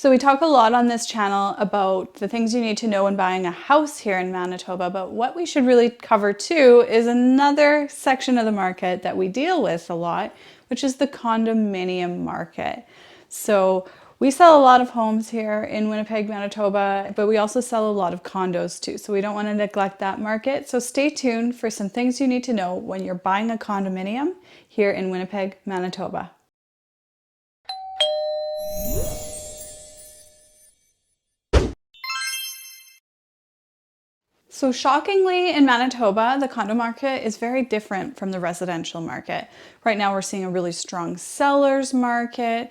So we talk a lot on this channel about the things you need to know when buying a house here in Manitoba, but what we should really cover too is another section of the market that we deal with a lot, which is the condominium market. So we sell a lot of homes here in Winnipeg, Manitoba, but we also sell a lot of condos too. So we don't want to neglect that market. So stay tuned for some things you need to know when you're buying a condominium here in Winnipeg, Manitoba. So shockingly, in Manitoba, the condo market is very different from the residential market. Right now, we're seeing a really strong seller's market,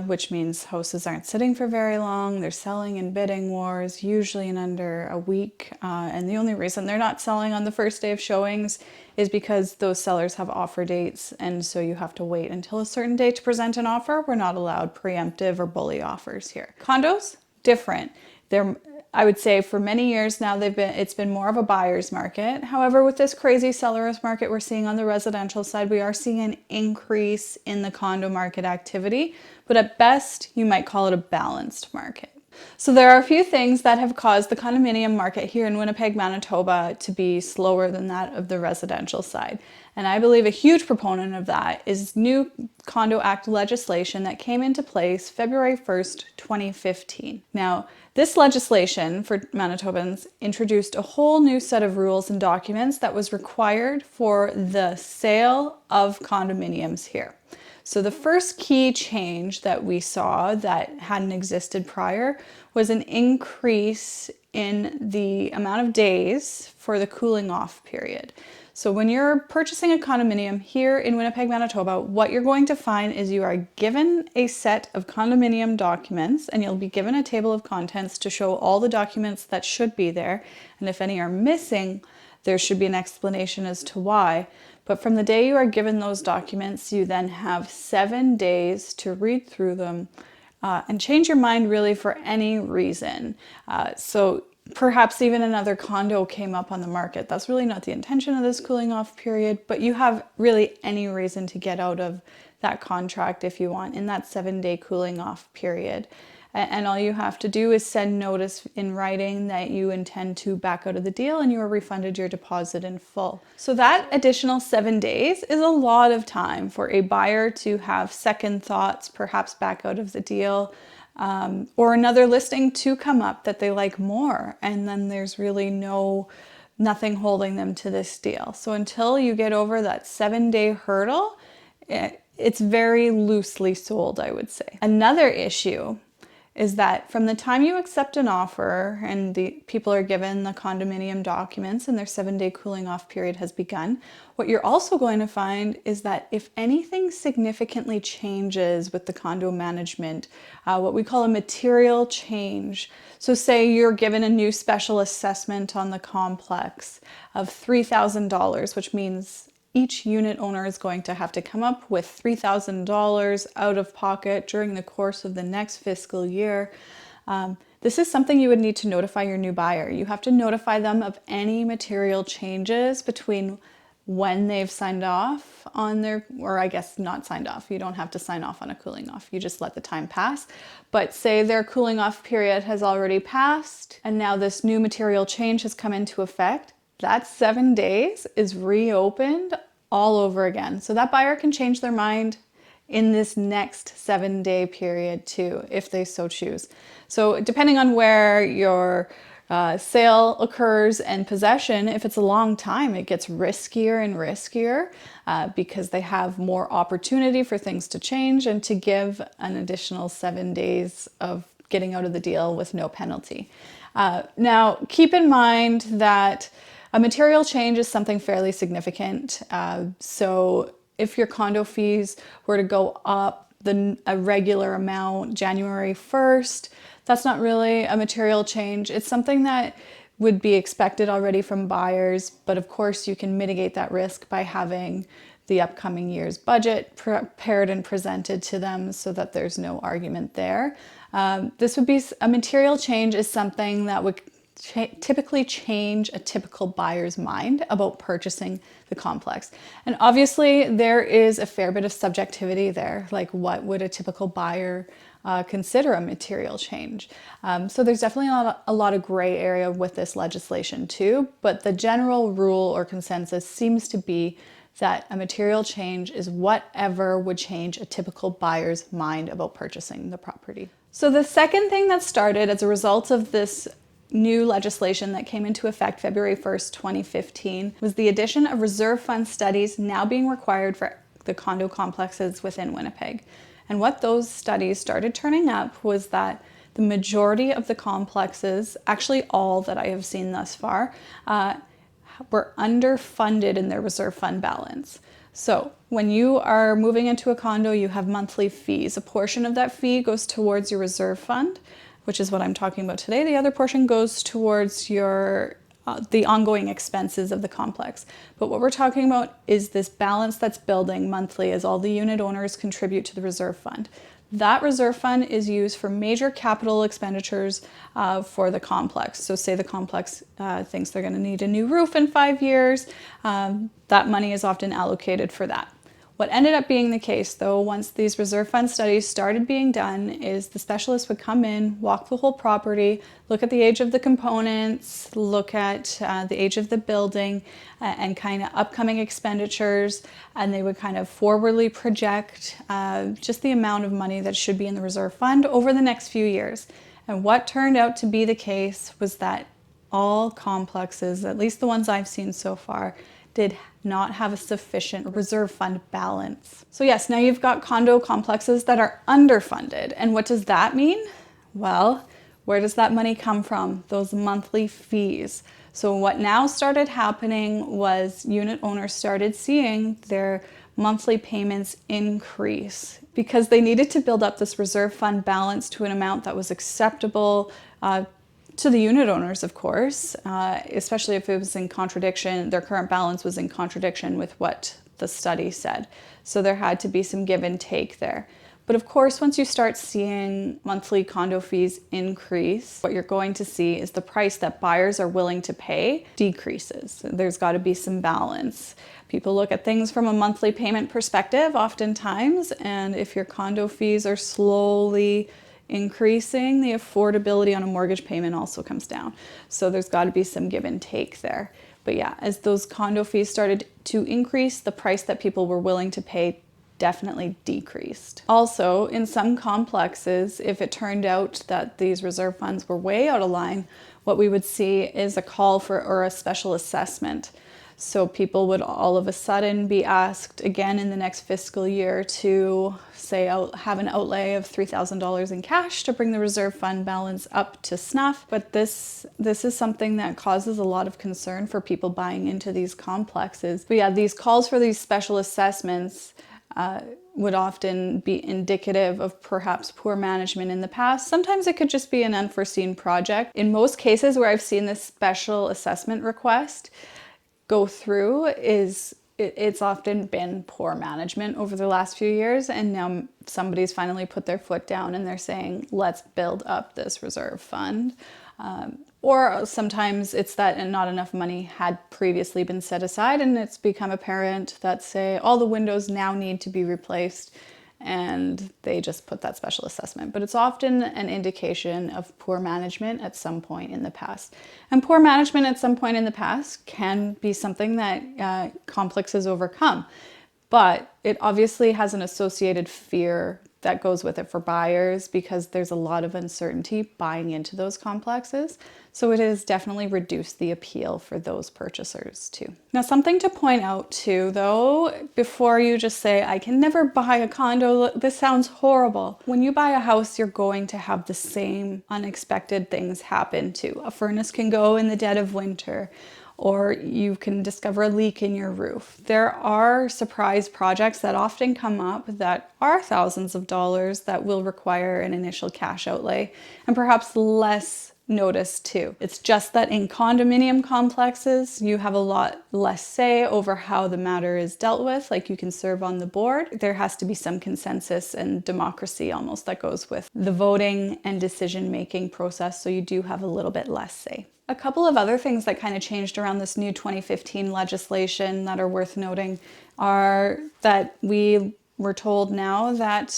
which means houses aren't sitting for very long. They're selling in bidding wars, usually in under a week. And the only reason they're not selling on the first day of showings is because those sellers have offer dates. And so you have to wait until a certain date to present an offer. We're not allowed preemptive or bully offers here. Condos, different. I would say for many years now, it's been more of a buyer's market. However, with this crazy seller's market we're seeing on the residential side, we are seeing an increase in the condo market activity, but at best, you might call it a balanced market. So there are a few things that have caused the condominium market here in Winnipeg, Manitoba to be slower than that of the residential side. And I believe a huge proponent of that is new Condo Act legislation that came into place February 1st, 2015. Now, this legislation for Manitobans introduced a whole new set of rules and documents that was required for the sale of condominiums here. So the first key change that we saw that hadn't existed prior was an increase in the amount of days for the cooling off period. So when you're purchasing a condominium here in Winnipeg, Manitoba, what you're going to find is you are given a set of condominium documents, and you'll be given a table of contents to show all the documents that should be there. And if any are missing, there should be an explanation as to why. But from the day you are given those documents, you then have 7 days to read through them and change your mind really for any reason. So perhaps even another condo came up on the market. That's really not the intention of this cooling off period, but you have really any reason to get out of that contract if you want in that 7-day cooling off period. And all you have to do is send notice in writing that you intend to back out of the deal and you are refunded your deposit in full. So that additional 7 days is a lot of time for a buyer to have second thoughts, perhaps back out of the deal, or another listing to come up that they like more. And then there's really nothing holding them to this deal. So until you get over that 7-day hurdle, it's very loosely sold, I would say. Another issue is that from the time you accept an offer and the people are given the condominium documents and their 7-day cooling off period has begun, what you're also going to find is that if anything significantly changes with the condo management, what we call a material change. So say you're given a new special assessment on the complex of $3,000, which means each unit owner is going to have to come up with $3,000 out of pocket during the course of the next fiscal year. This is something you would need to notify your new buyer. You have to notify them of any material changes between when they've signed off on their, or I guess not signed off. You don't have to sign off on a cooling off. You just let the time pass. But say their cooling off period has already passed and now this new material change has come into effect. That 7 days is reopened all over again. So that buyer can change their mind in this next 7-day period too, if they so choose. So depending on where your sale occurs and possession, if it's a long time, it gets riskier and riskier because they have more opportunity for things to change and to give an additional 7 days of getting out of the deal with no penalty. Now, keep in mind that a material change is something fairly significant. So if your condo fees were to go up a regular amount January 1st, that's not really a material change. It's something that would be expected already from buyers, but of course you can mitigate that risk by having the upcoming year's budget prepared and presented to them so that there's no argument there. This would be a material change is something that would typically change a typical buyer's mind about purchasing the complex. And obviously there is a fair bit of subjectivity there, like what would a typical buyer consider a material change. So there's definitely a lot of gray area with this legislation too, but the general rule or consensus seems to be that a material change is whatever would change a typical buyer's mind about purchasing the property. So the second thing that started as a result of this new legislation that came into effect February 1st, 2015, was the addition of reserve fund studies now being required for the condo complexes within Winnipeg. And what those studies started turning up was that the majority of the complexes, actually all that I have seen thus far, were underfunded in their reserve fund balance. So when you are moving into a condo, you have monthly fees. A portion of that fee goes towards your reserve fund, which is what I'm talking about today. The other portion goes towards your the ongoing expenses of the complex. But what we're talking about is this balance that's building monthly as all the unit owners contribute to the reserve fund. That reserve fund is used for major capital expenditures for the complex. So say the complex thinks they're going to need a new roof in 5 years, that money is often allocated for that. What ended up being the case, though, once these reserve fund studies started being done, is the specialist would come in, walk the whole property, look at the age of the components, look at the age of the building, and kind of upcoming expenditures, and they would kind of forwardly project just the amount of money that should be in the reserve fund over the next few years. And what turned out to be the case was that all complexes, at least the ones I've seen so far, did not have a sufficient reserve fund balance. So yes, now you've got condo complexes that are underfunded. And what does that mean? Well, where does that money come from? Those monthly fees. So what now started happening was unit owners started seeing their monthly payments increase because they needed to build up this reserve fund balance to an amount that was acceptable to the unit owners, of course, especially if it was in contradiction, their current balance was in contradiction with what the study said. So there had to be some give and take there. But of course, once you start seeing monthly condo fees increase, what you're going to see is the price that buyers are willing to pay decreases. There's got to be some balance. People look at things from a monthly payment perspective oftentimes, and if your condo fees are slowly increasing, the affordability on a mortgage payment also comes down. So there's got to be some give and take there. But yeah, as those condo fees started to increase, the price that people were willing to pay definitely decreased. Also, in some complexes, if it turned out that these reserve funds were way out of line, what we would see is a call for or a special assessment. So people would all of a sudden be asked again in the next fiscal year to say have an outlay of $3,000 in cash to bring the reserve fund balance up to snuff. But this is something that causes a lot of concern for people buying into these complexes. But yeah, these calls for these special assessments would often be indicative of perhaps poor management in the past. Sometimes it could just be an unforeseen project. In most cases where I've seen this special assessment request go through, it's often been poor management over the last few years, and now somebody's finally put their foot down and they're saying, let's build up this reserve fund. Or sometimes it's that not enough money had previously been set aside and it's become apparent that, say, all the windows now need to be replaced, and they just put that special assessment. But it's often an indication of poor management at some point in the past. And poor management at some point in the past can be something that complexes overcome. But it obviously has an associated fear that goes with it for buyers because there's a lot of uncertainty buying into those complexes. So it has definitely reduced the appeal for those purchasers too. Now, something to point out too, though, before you just say, I can never buy a condo, this sounds horrible. When you buy a house, you're going to have the same unexpected things happen too. A furnace can go in the dead of winter, or you can discover a leak in your roof. There are surprise projects that often come up that are thousands of dollars that will require an initial cash outlay and perhaps less notice too. It's just that in condominium complexes, you have a lot less say over how the matter is dealt with. Like, you can serve on the board. There has to be some consensus and democracy almost that goes with the voting and decision-making process. So you do have a little bit less say. A couple of other things that kind of changed around this new 2015 legislation that are worth noting are that we We're told now that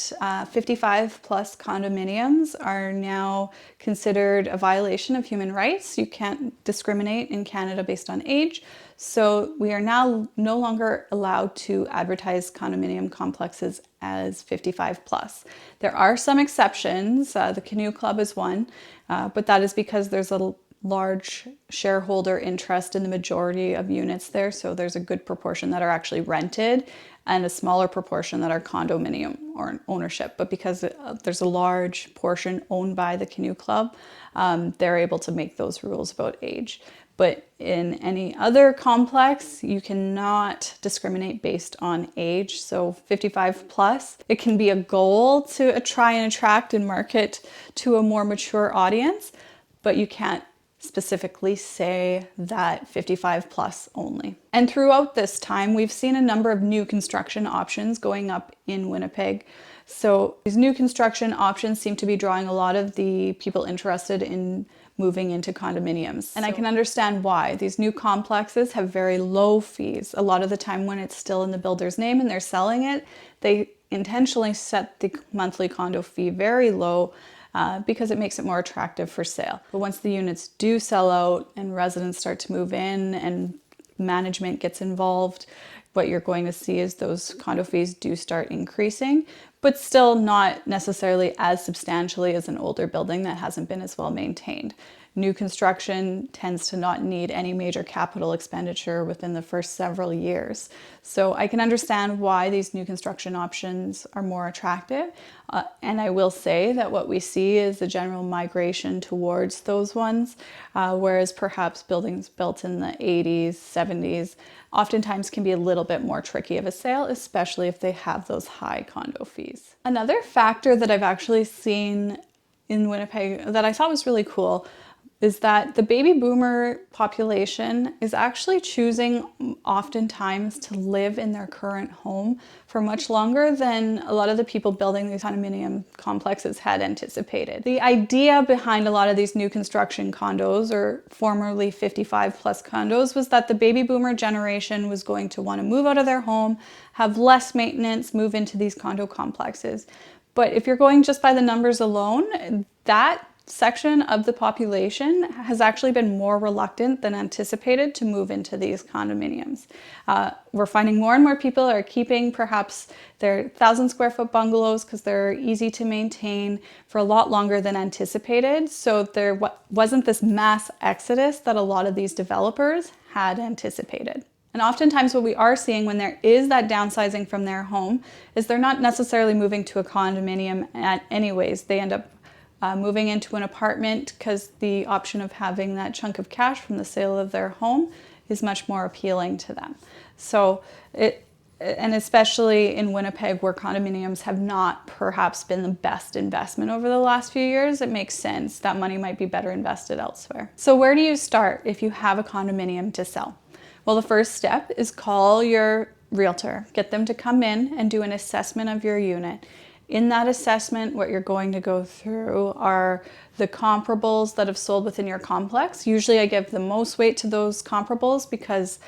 55 plus condominiums are now considered a violation of human rights. You can't discriminate in Canada based on age. So we are now no longer allowed to advertise condominium complexes as 55 plus. There are some exceptions. The Canoe Club is one, but that is because there's a large shareholder interest in the majority of units there. So there's a good proportion that are actually rented and a smaller proportion that are condominium or ownership. But because there's a large portion owned by the Canoe Club, they're able to make those rules about age. But in any other complex, you cannot discriminate based on age. So 55 plus, it can be a goal to try and attract and market to a more mature audience, but you can't specifically say that 55 plus only. And throughout this time, we've seen a number of new construction options going up in Winnipeg. So these new construction options seem to be drawing a lot of the people interested in moving into condominiums. And I can understand why. These new complexes have very low fees. A lot of the time when it's still in the builder's name and they're selling it, they intentionally set the monthly condo fee very low because it makes it more attractive for sale. But once the units do sell out and residents start to move in and management gets involved, what you're going to see is those condo fees do start increasing, but still not necessarily as substantially as an older building that hasn't been as well maintained. New construction tends to not need any major capital expenditure within the first several years. So I can understand why these new construction options are more attractive. And I will say that what we see is a general migration towards those ones, whereas perhaps buildings built in the 80s, 70s, oftentimes can be a little bit more tricky of a sale, especially if they have those high condo fees. Another factor that I've actually seen in Winnipeg that I thought was really cool is that the baby boomer population is actually choosing oftentimes to live in their current home for much longer than a lot of the people building these condominium complexes had anticipated. The idea behind a lot of these new construction condos, or formerly 55 plus condos, was that the baby boomer generation was going to want to move out of their home, have less maintenance, move into these condo complexes. But if you're going just by the numbers alone, that section of the population has actually been more reluctant than anticipated to move into these condominiums. We're finding more and more people are keeping perhaps their 1,000 square foot bungalows because they're easy to maintain for a lot longer than anticipated. So there wasn't this mass exodus that a lot of these developers had anticipated. And oftentimes what we are seeing when there is that downsizing from their home is they're not necessarily moving to a condominium anyways. They end up moving into an apartment because the option of having that chunk of cash from the sale of their home is much more appealing to them. So and especially in Winnipeg, where condominiums have not perhaps been the best investment over the last few years, it makes sense that money might be better invested elsewhere. So where do you start if you have a condominium to sell? Well, the first step is call your realtor. Get them to come in and do an assessment of your unit. In that assessment, what you're going to go through are the comparables that have sold within your complex. Usually I give the most weight to those comparables because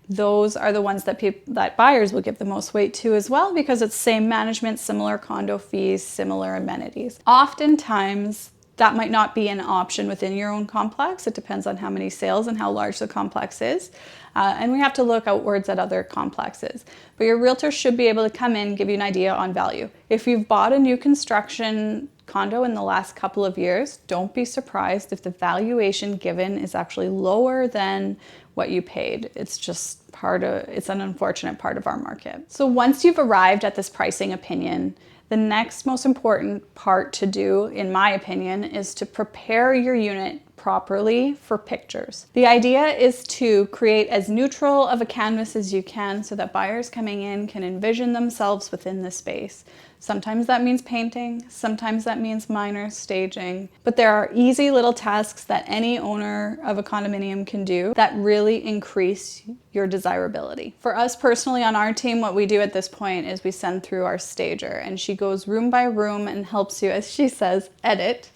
those are the ones that buyers will give the most weight to as well, because it's same management, similar condo fees, similar amenities. Oftentimes, that might not be an option within your own complex. It depends on how many sales and how large the complex is. And we have to look outwards at other complexes. But your realtor should be able to come in and give you an idea on value. If you've bought a new construction condo in the last couple of years, don't be surprised if the valuation given is actually lower than what you paid. It's just it's an unfortunate part of our market. So once you've arrived at this pricing opinion, the next most important part to do, in my opinion, is to prepare your unit properly for pictures. The idea is to create as neutral of a canvas as you can so that buyers coming in can envision themselves within the space. Sometimes that means painting, sometimes that means minor staging, but there are easy little tasks that any owner of a condominium can do that really increase your desirability. For us personally on our team, what we do at this point is we send through our stager, and she goes room by room and helps you, as she says, edit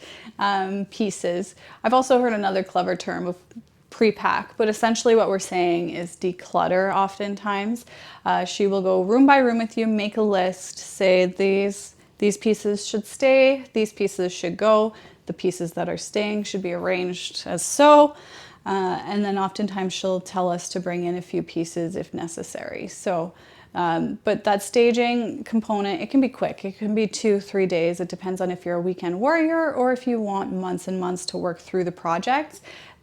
pieces. I've also heard another clever term of pre-pack, but essentially what we're saying is declutter oftentimes. She will go room by room with you, make a list, say these pieces should stay, these pieces should go, the pieces that are staying should be arranged as so. And then oftentimes she'll tell us to bring in a few pieces if necessary. So, but that staging component, it can be quick. It can be 2-3 days. It depends on if you're a weekend warrior or if you want months and months to work through the project.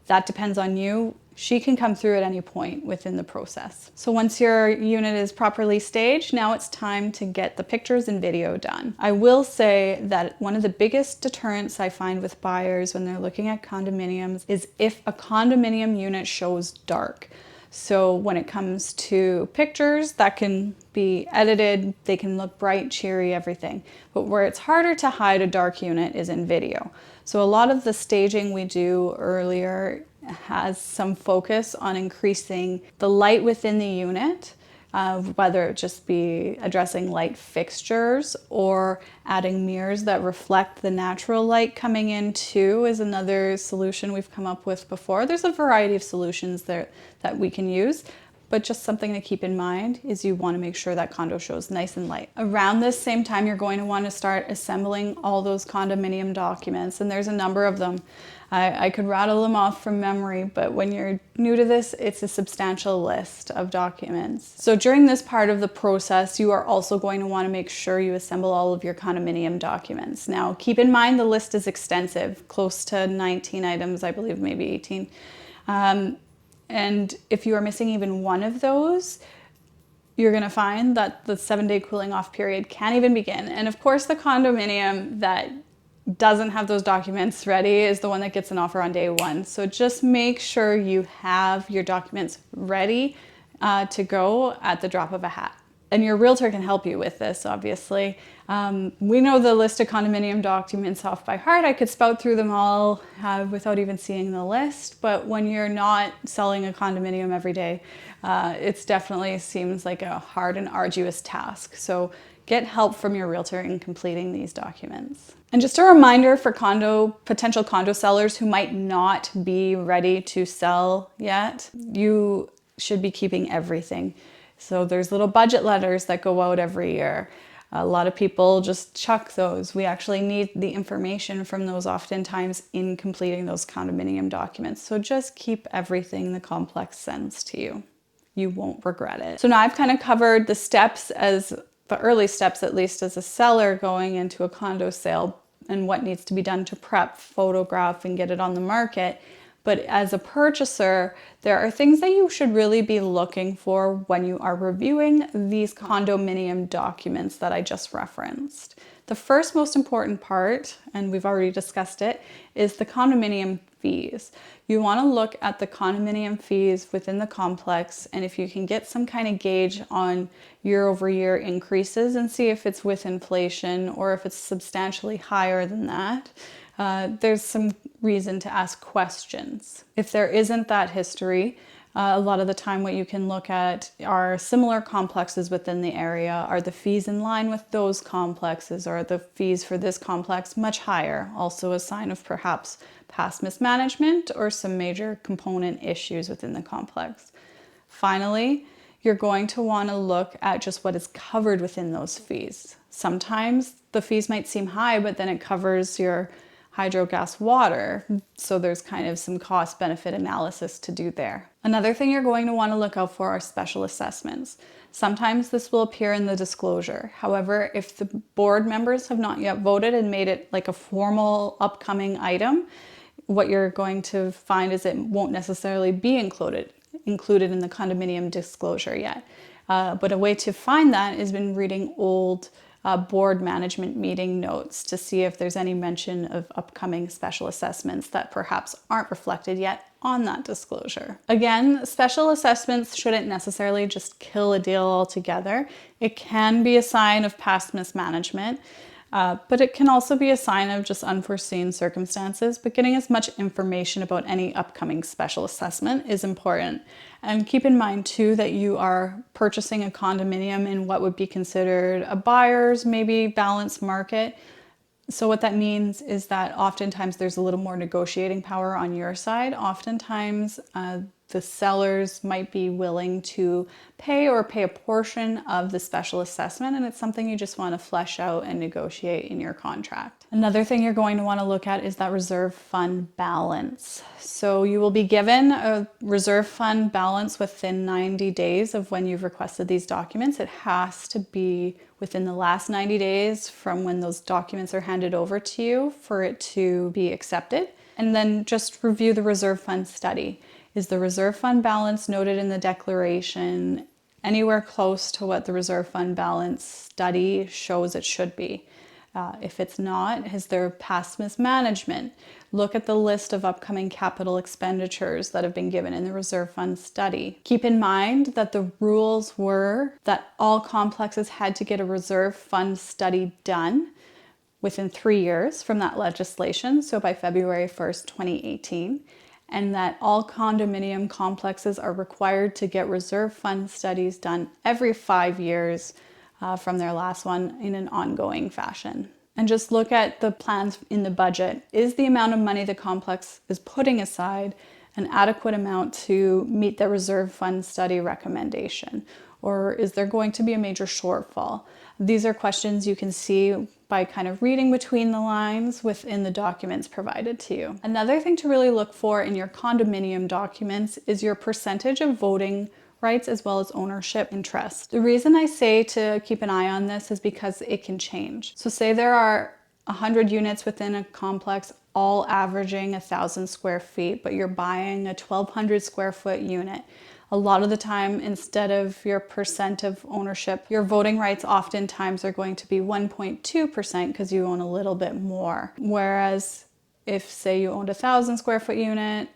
That depends on you. She can come through at any point within the process. So once your unit is properly staged, now it's time to get the pictures and video done. I will say that one of the biggest deterrents I find with buyers when they're looking at condominiums is if a condominium unit shows dark. So when it comes to pictures, that can be edited, they can look bright, cheery, everything. But where it's harder to hide a dark unit is in video. So a lot of the staging we do earlier has some focus on increasing the light within the unit, whether it just be addressing light fixtures or adding mirrors that reflect the natural light coming in too is another solution we've come up with before. There's a variety of solutions there that we can use, but just something to keep in mind is you want to make sure that condo shows nice and light. Around this same time, you're going to want to start assembling all those condominium documents, and there's a number of them. I could rattle them off from memory, but when you're new to this, it's a substantial list of documents. So during this part of the process, you are also going to want to make sure you assemble all of your condominium documents. Now, keep in mind the list is extensive, close to 19 items, I believe maybe 18. And if you are missing even one of those, you're going to find that the 7-day cooling off period can't even begin. And of course, the condominium that doesn't have those documents ready is the one that gets an offer on day one. So just make sure you have your documents ready to go at the drop of a hat. And your realtor can help you with this, obviously. We know the list of condominium documents off by heart. I could spout through them all without even seeing the list. But when you're not selling a condominium every day, it definitely seems like a hard and arduous task. So get help from your realtor in completing these documents. And just a reminder for potential condo sellers who might not be ready to sell yet, you should be keeping everything. So there's little budget letters that go out every year. A lot of people just chuck those. We actually need the information from those oftentimes in completing those condominium documents. So just keep everything the complex sends to you. You won't regret it. So now I've kind of covered the steps, as the early steps at least, as a seller going into a condo sale and what needs to be done to prep, photograph, and get it on the market. But as a purchaser, there are things that you should really be looking for when you are reviewing these condominium documents that I just referenced. The first most important part, and we've already discussed it, is the condominium fees. You want to look at the condominium fees within the complex, and if you can get some kind of gauge on year-over-year increases and see if it's with inflation or if it's substantially higher than that, there's some reason to ask questions. If there isn't that history, a lot of the time what you can look at are similar complexes within the area. Are the fees in line with those complexes, or are the fees for this complex much higher? Also a sign of perhaps past mismanagement or some major component issues within the complex. Finally, you're going to want to look at just what is covered within those fees. Sometimes the fees might seem high, but then it covers your hydro, gas, water. So there's kind of some cost benefit analysis to do there. Another thing you're going to want to look out for are special assessments. Sometimes this will appear in the disclosure. However, if the board members have not yet voted and made it like a formal upcoming item, what you're going to find is it won't necessarily be included in the condominium disclosure yet. But a way to find that is been reading old board management meeting notes to see if there's any mention of upcoming special assessments that perhaps aren't reflected yet on that disclosure. Again, special assessments shouldn't necessarily just kill a deal altogether. It can be a sign of past mismanagement, but it can also be a sign of just unforeseen circumstances. But getting as much information about any upcoming special assessment is important. And keep in mind too that you are purchasing a condominium in what would be considered a buyer's maybe balanced market. So what that means is that oftentimes there's a little more negotiating power on your side. Oftentimes the sellers might be willing to pay a portion of the special assessment, and it's something you just want to flesh out and negotiate in your contract. Another thing you're going to want to look at is that reserve fund balance. So you will be given a reserve fund balance within 90 days of when you've requested these documents. It has to be within the last 90 days from when those documents are handed over to you for it to be accepted. And then just review the reserve fund study. Is the reserve fund balance noted in the declaration anywhere close to what the reserve fund balance study shows it should be? If it's not, is there past mismanagement? Look at the list of upcoming capital expenditures that have been given in the reserve fund study. Keep in mind that the rules were that all complexes had to get a reserve fund study done within 3 years from that legislation, so by February 1st, 2018, and that all condominium complexes are required to get reserve fund studies done every 5 years from their last one in an ongoing fashion. And just look at the plans in the budget. Is the amount of money the complex is putting aside an adequate amount to meet the reserve fund study recommendation? Or is there going to be a major shortfall? These are questions you can see by kind of reading between the lines within the documents provided to you. Another thing to really look for in your condominium documents is your percentage of voting rights as well as ownership interest. The reason I say to keep an eye on this is because it can change. So say there are 100 units within a complex, all averaging 1,000 square feet, but you're buying a 1,200 square foot unit. A lot of the time, instead of your percent of ownership, your voting rights oftentimes are going to be 1.2% because you own a little bit more. Whereas if, say, you owned a 1,000 square foot unit,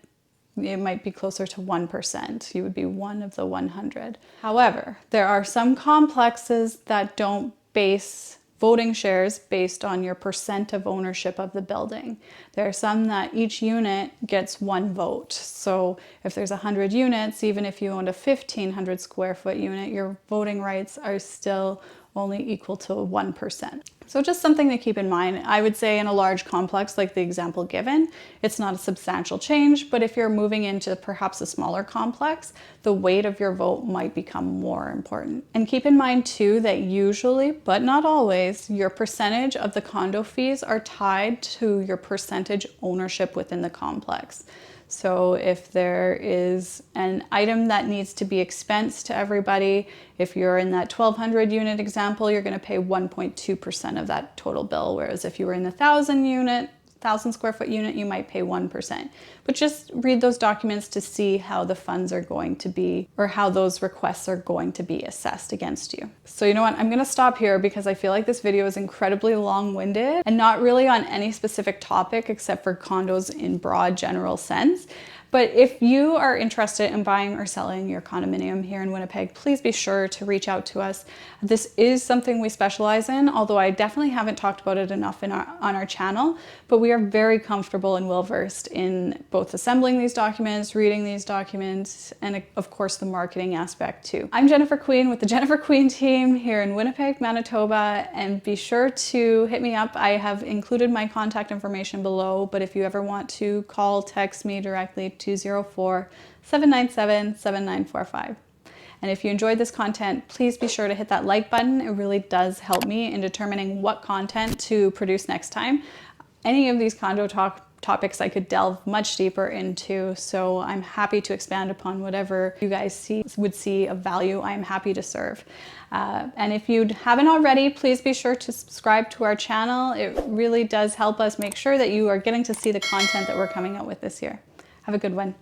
it might be closer to 1%. You would be one of the 100. However, there are some complexes that don't base voting shares based on your percent of ownership of the building. There are some that each unit gets one vote. So if there's 100 units, even if you owned a 1,500 square foot unit, your voting rights are still only equal to 1%. So just something to keep in mind. I would say in a large complex like the example given, it's not a substantial change, but if you're moving into perhaps a smaller complex, the weight of your vote might become more important. And keep in mind too that usually, but not always, your percentage of the condo fees are tied to your percentage ownership within the complex. So if there is an item that needs to be expensed to everybody, if you're in that 1,200 unit example, you're going to pay 1.2% of that total bill. Whereas if you were in the 1,000 square foot unit, you might pay 1%. But just read those documents to see how the funds are going to be, or how those requests are going to be assessed against you. So you know what, I'm gonna stop here because I feel like this video is incredibly long-winded and not really on any specific topic except for condos in broad general sense. But if you are interested in buying or selling your condominium here in Winnipeg, please be sure to reach out to us. This is something we specialize in, although I definitely haven't talked about it enough on our channel, but we are very comfortable and well-versed in both assembling these documents, reading these documents, and of course the marketing aspect too. I'm Jennifer Queen with the Jennifer Queen team here in Winnipeg, Manitoba, and be sure to hit me up. I have included my contact information below, but if you ever want to call, text me directly, 204-797-7945. And if you enjoyed this content, please be sure to hit that like button. It really does help me in determining what content to produce next time. Any of these condo topics I could delve much deeper into, so I'm happy to expand upon whatever you guys would see of value. I'm happy to serve. And if you haven't already, please be sure to subscribe to our channel. It really does help us make sure that you are getting to see the content that we're coming out with this year. Have a good one.